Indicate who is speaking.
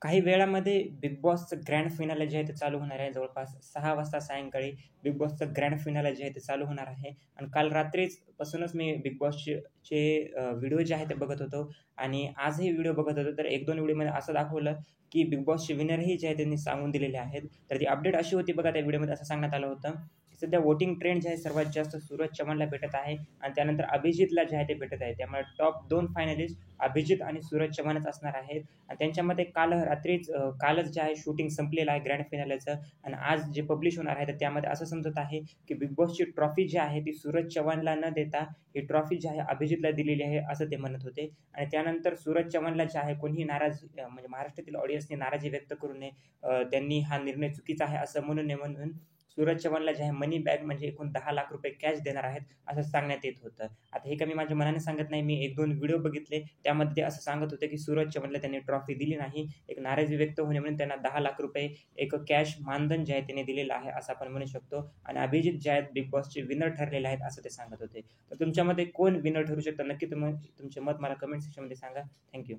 Speaker 1: काही वेळामध्ये बिग बॉसचं ग्रँड फिनाले जे आहे ते चालू होणार आहे. जवळपास 6 वाजता सायंकाळी बिग बॉसचं ग्रँड फिनाले जे आहे ते चालू होणार आहे आणि काल रात्रीच पासूनच मी बिग बॉसचे व्हिडिओ जे आहे ते बघत होतो आणि आजही व्हिडिओ बघत होतो. तर 1-2 व्हिडिओमध्ये असं दाखवलं, की बिग बॉसचे विनरही जे आहे त्यांनी सांगून दिलेले आहेत. तर ती अपडेट अशी होती बघा, त्या व्हिडिओमध्ये असं सांगण्यात आलं होतं, की सध्या वोटिंग ट्रेंड जे आहे सर्वात जास्त सूरज चव्हाणला भेटत आहे आणि त्यानंतर अभिजितला जे आहे ते भेटत आहे. त्यामुळे टॉप 2 फायनलिस्ट अभिजित आणि सूरज चव्हाणच असणार आहेत. आणि त्यांच्यामध्ये कालच जे आहे शूटिंग संपलेलं आहे ग्रँड फिनालेचं आणि आज जे पब्लिश होणार आहे तर त्यामध्ये असं समजत आहे की बिग बॉसची ट्रॉफी जी आहे ती सूरज चव्हाणला न देता ही ट्रॉफी जी आहे अभिजितला दिलेली आहे असं ते म्हणत होते. आणि त्यानंतर सूरज चव्हाणला जे आहे कोणीही म्हणजे महाराष्ट्रातील ऑडियन्सने नाराजी व्यक्त करू नये, त्यांनी हा निर्णय चुकीचा आहे असं म्हणू नये म्हणून सूरज चव्हाणला जे आहे मनी बॅग म्हणजे एकूण 10 लाख रुपये कॅश देणार आहेत असं सांगण्यात येत होतं. आता हे काही मी माझ्या मनाने सांगत नाही. मी 1-2 व्हिडिओ बघितले. त्यामध्ये ते असं सांगत होते, की सूरज चव्हाणला त्यांनी ट्रॉफी दिली नाही. एक नाराजी व्यक्त होणे म्हणून त्यांना 10 लाख रुपये एक कॅश मानधन जे आहे त्याने दिलेलं आहे, असं आपण म्हणू शकतो. आणि अभिजित जे आहेत बिग बॉसचे विनर ठरलेले आहेत, असं ते सांगत होते. तर तुमच्या मते कोण विनर ठरू शकतं? नक्की तुम्ही तुमचे मत मला कमेंट सेक्शनमध्ये सांगा. थँक